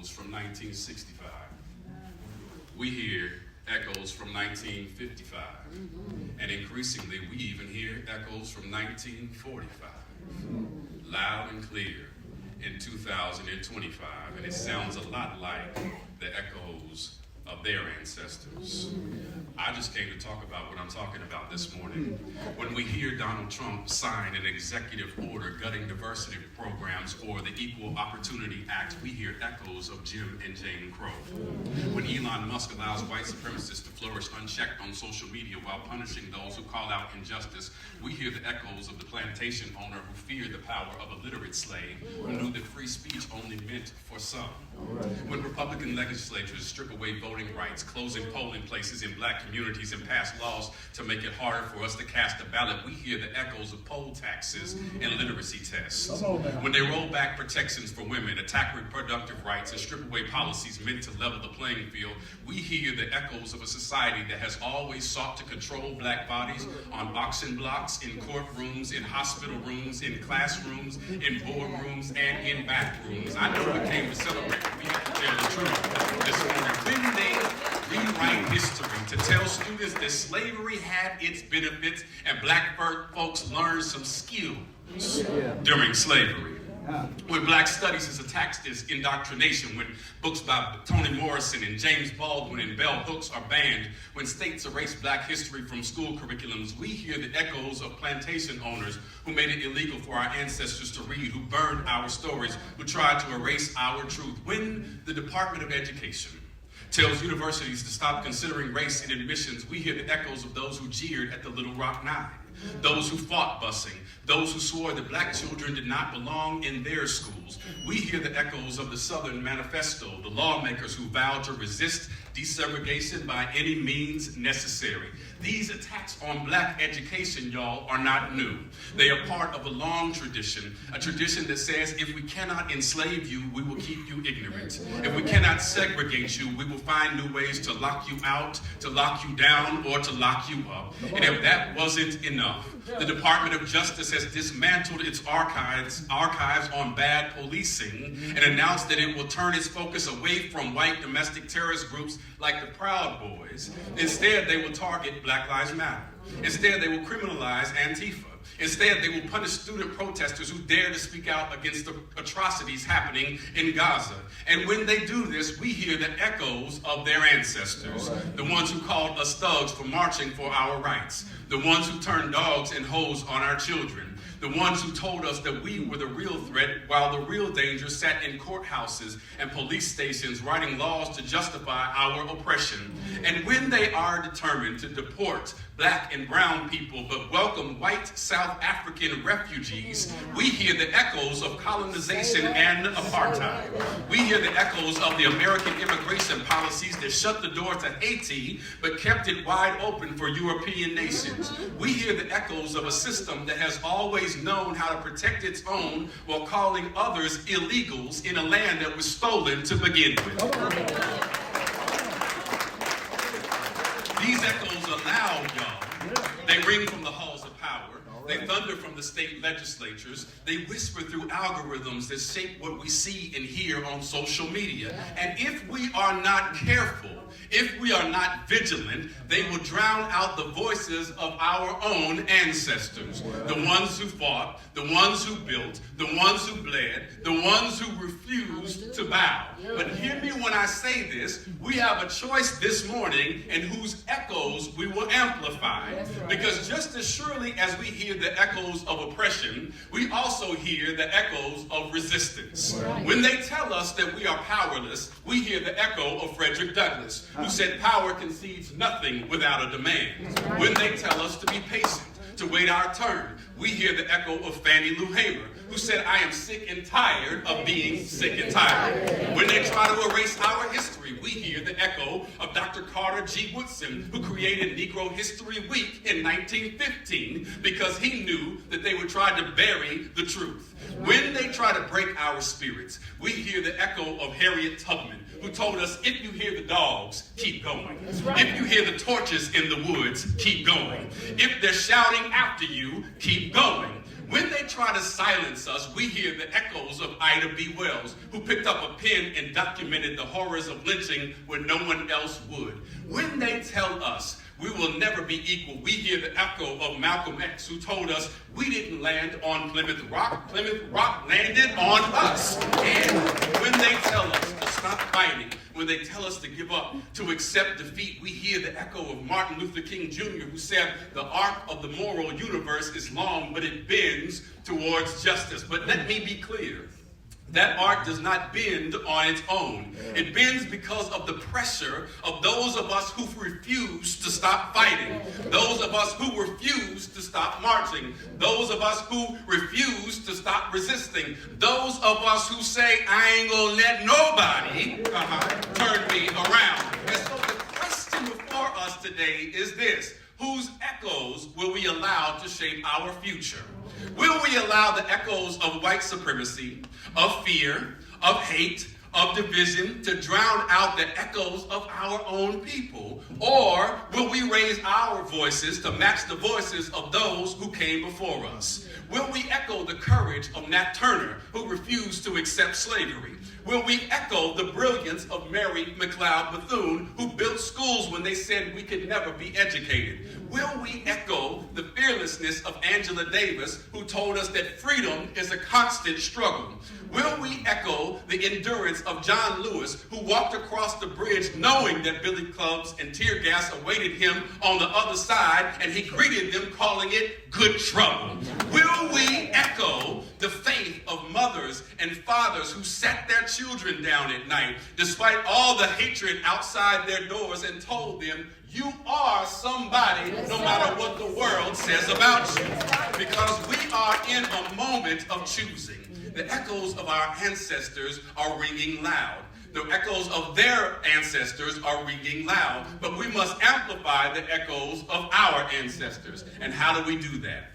echoes from 1965. We hear echoes from 1955. And increasingly, we even hear echoes from 1945. Loud and clear in 2025. And it sounds a lot like the echoes of their ancestors. I just came to talk about what I'm talking about this morning. When we hear Donald Trump sign an executive order gutting diversity programs or the Equal Opportunity Act, we hear echoes of Jim and Jane Crow. When Elon Musk allows white supremacists to flourish unchecked on social media while punishing those who call out injustice, we hear the echoes of the plantation owner who feared the power of a literate slave who knew that free speech only meant for some. When Republican legislatures strip away voting rights, closing polling places in black communities, and pass laws to make it harder for us to cast a ballot, we hear the echoes of poll taxes and literacy tests. When they roll back protections for women, attack reproductive rights, and strip away policies meant to level the playing field, we hear the echoes of a society that has always sought to control black bodies on auction blocks, in courtrooms, in hospital rooms, in classrooms, in boardrooms, and in bathrooms. I know we came to celebrate. We have to tell the truth this morning. When they rewrite history to tell students that slavery had its benefits and black folks learned some skills during slavery. When Black Studies is attacked as indoctrination, when books by Toni Morrison and James Baldwin and bell hooks are banned, when states erase black history from school curriculums, we hear the echoes of plantation owners who made it illegal for our ancestors to read, who burned our stories, who tried to erase our truth. When the Department of Education tells universities to stop considering race in admissions, we hear the echoes of those who jeered at the Little Rock Nine, those who fought busing, those who swore that black children did not belong in their schools. We hear the echoes of the Southern Manifesto, the lawmakers who vowed to resist desegregation by any means necessary. These attacks on black education, y'all, are not new. They are part of a long tradition, a tradition that says if we cannot enslave you, we will keep you ignorant. If we cannot segregate you, we will find new ways to lock you out, to lock you down, or to lock you up. And if that wasn't enough, the Department of Justice has dismantled its archives on bad policing and announced that it will turn its focus away from white domestic terrorist groups like the Proud Boys. Instead, they will target Black Lives Matter. Instead, they will criminalize Antifa. Instead, they will punish student protesters who dare to speak out against the atrocities happening in Gaza. And when they do this, we hear the echoes of their ancestors, the ones who called us thugs for marching for our rights, the ones who turned dogs and hoes on our children, the ones who told us that we were the real threat while the real danger sat in courthouses and police stations writing laws to justify our oppression. And when they are determined to deport black and brown people but welcome white South African refugees, we hear the echoes of colonization and apartheid. We hear the echoes of the American immigration policies that shut the door to Haiti but kept it wide open for European nations. We hear the echoes of a system that has always known how to protect its own while calling others illegals in a land that was stolen to begin with. These echoes are loud, y'all. They ring from the halls of power. They thunder from the state legislatures. They whisper through algorithms that shape what we see and hear on social media. And if we are not careful, if we are not vigilant, they will drown out the voices of our own ancestors. The ones who fought, the ones who built, the ones who bled, the ones who refused to bow. But hear me when I say this, we have a choice this morning in whose echoes we will amplify. Because just as surely as we hear the echoes of oppression, we also hear the echoes of resistance. When they tell us that we are powerless, we hear the echo of Frederick Douglass, who said power concedes nothing without a demand. When they tell us to be patient, to wait our turn, we hear the echo of Fannie Lou Hamer, who said, I am sick and tired of being sick and tired. When they try to erase our history, we hear the echo of Dr. Carter G. Woodson, who created Negro History Week in 1915 because he knew that they would try to bury the truth. When they try to break our spirits, we hear the echo of Harriet Tubman, who told us, if you hear the dogs, keep going. If you hear the torches in the woods, keep going. If they're shouting after you, keep going. When they try to silence us, we hear the echoes of Ida B. Wells, who picked up a pen and documented the horrors of lynching when no one else would. When they tell us we will never be equal, we hear the echo of Malcolm X, who told us we didn't land on Plymouth Rock landed on us. And when they tell us to stop fighting, when they tell us to give up, to accept defeat, we hear the echo of Martin Luther King Jr., who said the arc of the moral universe is long, but it bends towards justice. But let me be clear. That arc does not bend on its own. It bends because of the pressure of those of us who refuse to stop fighting, those of us who refuse to stop marching, those of us who refuse to stop resisting, those of us who say, I ain't gonna let nobody turn me around. And so the question before us today is this: whose echoes will we allow to shape our future? Will we allow the echoes of white supremacy, of fear, of hate, of division to drown out the echoes of our own people? Or will we raise our voices to match the voices of those who came before us? Will we echo the courage of Nat Turner, who refused to accept slavery? Will we echo the brilliance of Mary McLeod Bethune, who built schools when they said we could never be educated? Will we echo the fearlessness of Angela Davis, who told us that freedom is a constant struggle? Will we echo the endurance of John Lewis, who walked across the bridge knowing that billy clubs and tear gas awaited him on the other side, and he greeted them calling it good trouble? Will we echo the faith of mothers and fathers who sat their children down at night, despite all the hatred outside their doors, and told them, you are somebody no matter what the world says about you? Because we are in a moment of choosing. The echoes of our ancestors are ringing loud. The echoes of their ancestors are ringing loud. But we must amplify the echoes of our ancestors. And how do we do that?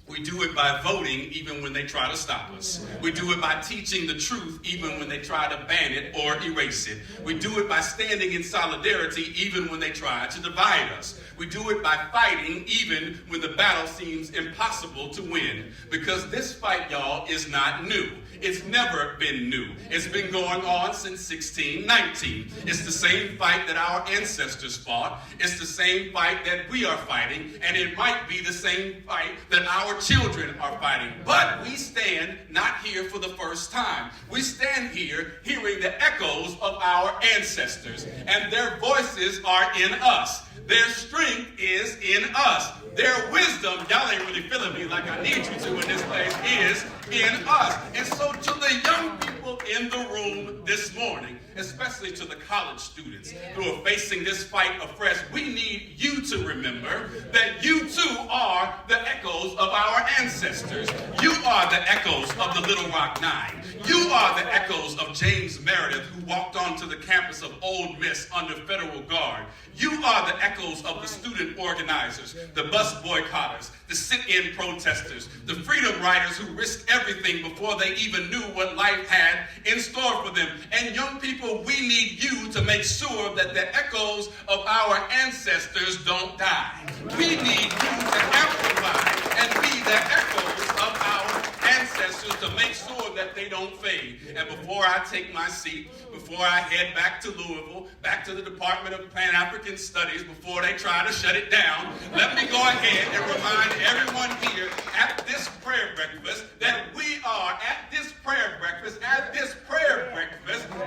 We do it by voting even when they try to stop us. We do it by teaching the truth even when they try to ban it or erase it. We do it by standing in solidarity even when they try to divide us. We do it by fighting even when the battle seems impossible to win. Because this fight, y'all, is not new. It's never been new. It's been going on since 1619. It's the same fight that our ancestors fought. It's the same fight that we are fighting. And it might be the same fight that our children are fighting. But we stand not here for the first time. We stand here hearing the echoes of our ancestors. And their voices are in us. Their strength is in us. Their wisdom, y'all ain't really feeling me like I need you to in this place, is in us. And so to the young people in the room this morning, especially to the college students who are facing this fight afresh, we need you to remember that you too are the echoes of our ancestors. You are the echoes of the Little Rock Nine. You are the echoes of James Meredith, who walked onto the campus of Ole Miss under federal guard. You are the echoes of the student organizers, the bus boycotters, the sit-in protesters, the freedom riders who risked everything before they even knew what life had in store for them. And young people, we need you to make sure that the echoes of our ancestors don't die. We need you to amplify and be the echoes of our ancestors to make sure that they don't fade. And before I take my seat, before I head back to Louisville, back to the Department of Pan-African Studies, before they try to shut it down, let me go ahead and remind everyone here at this prayer breakfast that we are at this prayer breakfast,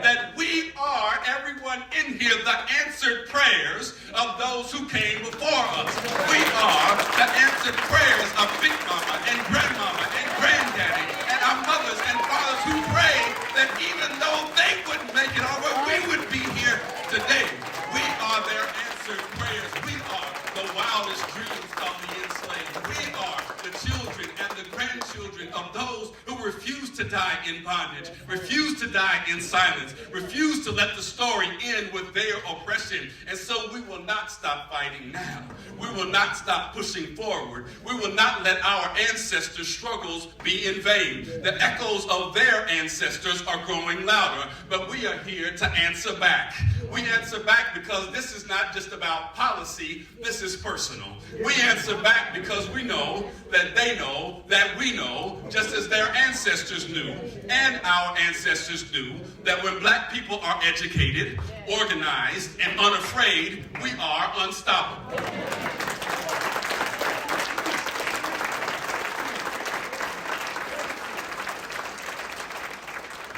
that we are, everyone in here, the answered prayers of those who came before us. We are the answered prayers of Big Mama and Grandmama and Granddaddy and our mothers and fathers who prayed that even though they wouldn't make it over, we would be here today. We are their answered prayers. We are the wildest dreams of the enslaved. We are the children and the grandchildren of those who refuse to die in bondage, refuse to die in silence, refuse to let the story end with their oppression. And so we will not stop fighting now. We will not stop pushing forward. We will not let our ancestors' struggles be in vain. The echoes of their ancestors are growing louder, but we are here to answer back. We answer back because this is not just about policy, this is personal. We answer back because we know that they know that we know, just as their ancestors knew, and our ancestors knew, that when black people are educated, organized, and unafraid, we are unstoppable.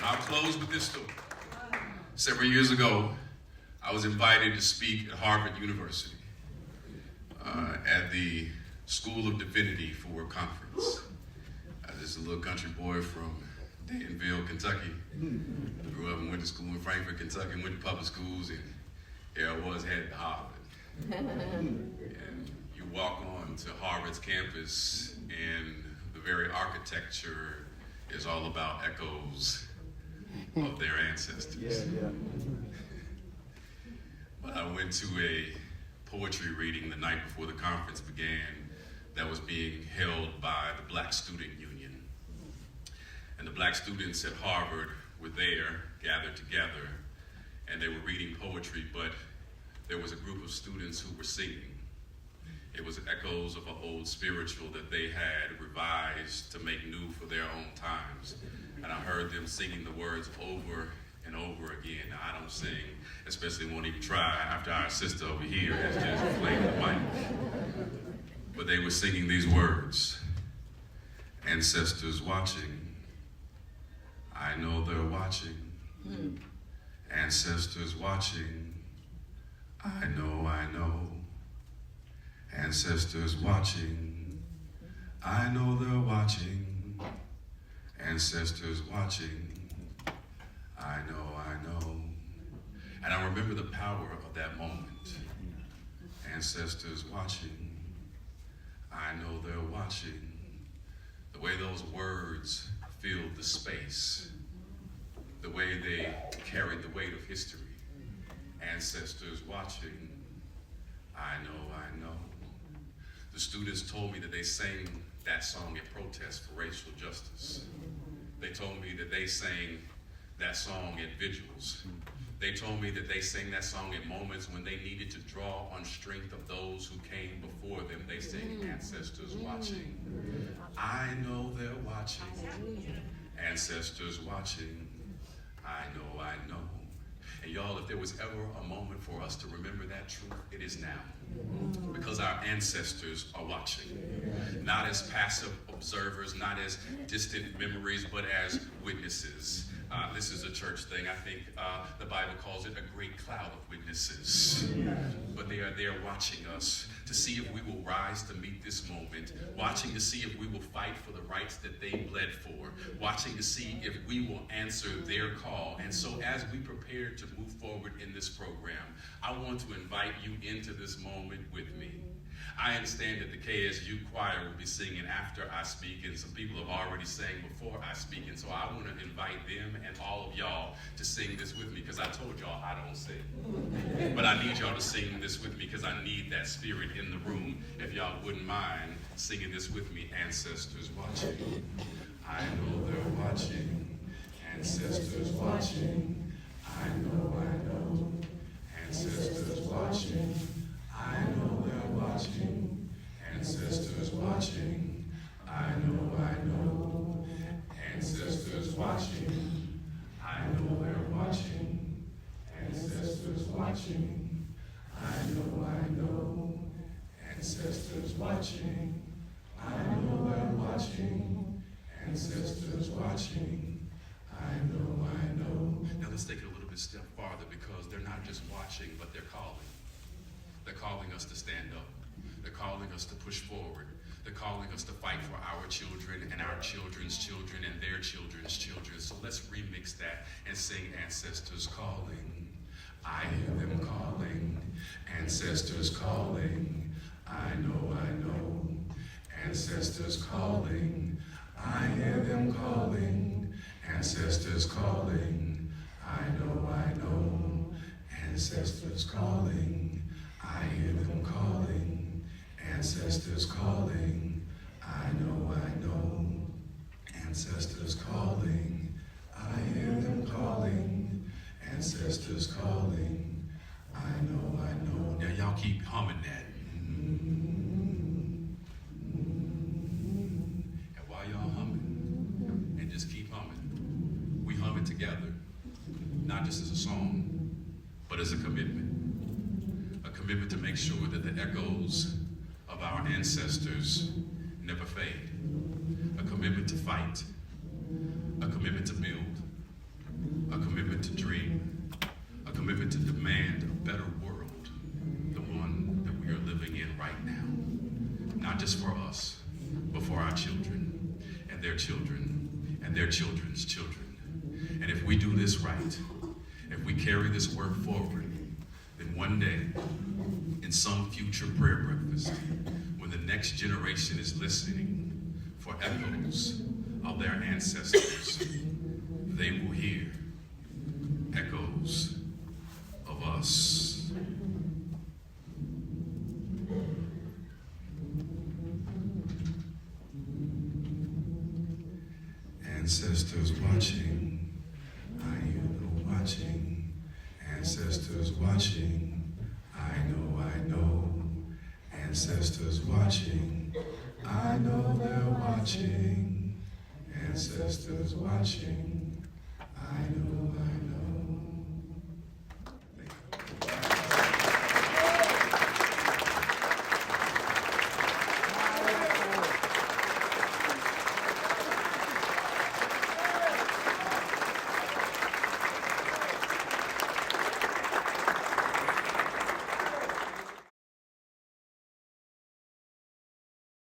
I'll close with this story. Several years ago, I was invited to speak at Harvard University at the School of Divinity for a conference. I was just a little country boy from Danville, Kentucky. Grew up and went to school in Frankfort, Kentucky, went to public schools, and here I was headed to Harvard. And you walk on to Harvard's campus, and the very architecture is all about echoes of their ancestors. Yeah. But I went to a poetry reading the night before the conference began that was being held by the Black Student Union. And the black students at Harvard were there, gathered together, and they were reading poetry, but there was a group of students who were singing. It was echoes of an old spiritual that they had revised to make new for their own times. And I heard them singing the words over and over again. Now, I don't sing, especially won't even try after our sister over here has just flamed the mic. But they were singing these words. Ancestors watching. I know they're watching. Ancestors watching. I know. Ancestors watching. I know they're watching. Ancestors watching. I know. And I remember the power of that moment. Ancestors watching. I know they're watching. The way those words filled the space. The way they carried the weight of history. Ancestors watching. I know. The students told me that they sang that song at protest for racial justice. They told me that they sang that song at vigils. They told me that they sang that song at moments when they needed to draw on strength of those who came before them. They sang ancestors watching. I know they're watching. Ancestors watching. I know. And y'all, if there was ever a moment for us to remember that truth, it is now. Because our ancestors are watching. Not as passive observers, not as distant memories, but as witnesses. This is a church thing. I think the Bible calls it a great cloud of witnesses. But they are there watching us to see if we will rise to meet this moment, watching to see if we will fight for the rights that they bled for, watching to see if we will answer their call. And so as we prepare to move forward in this program, I want to invite you into this moment with me. I understand that the KSU choir will be singing after I speak, and some people have already sang before I speak, and so I want to invite them and all of y'all to sing this with me, because I told y'all I don't sing. But I need y'all to sing this with me, because I need that spirit in the room. If y'all wouldn't mind singing this with me. Ancestors watching. I know they're watching. Ancestors watching. I know. Ancestors watching. I know they're watching. Ancestors watching. I know. Ancestors watching. I know they're watching. Ancestors watching. I know. Ancestors watching. I know they're watching. Ancestors watching. I know. Now let's take it a little bit step farther, because they're not just watching, but they're calling. They're calling us to stand up. They're calling us to push forward. They're calling us to fight for our children and our children's children and their children's children. So let's remix that and sing Ancestors Calling. I hear them calling. Ancestors calling. I know. Ancestors calling. I hear them calling. Ancestors calling, I know, ancestors calling, I hear them calling, ancestors calling, I know, ancestors calling, I hear them calling, ancestors calling, I know. Now y'all keep humming that. And while y'all humming, and just keep humming, we hum it together, not just as a song, but as a commitment to make sure that the echoes of our ancestors never fade, a commitment to fight, a commitment to build, a commitment to dream, a commitment to demand a better world, the one that we are living in right now, not just for us, but for our children and their children and their children's children. And if we do this right, if we carry this work forward, then one day, in some future prayer breakfast, when the next generation is listening for echoes of their ancestors, they will hear echoes of us. Ancestors watching, I hear them watching. Ancestors watching, I know. Ancestors watching, I know they're watching. Ancestors watching, I know.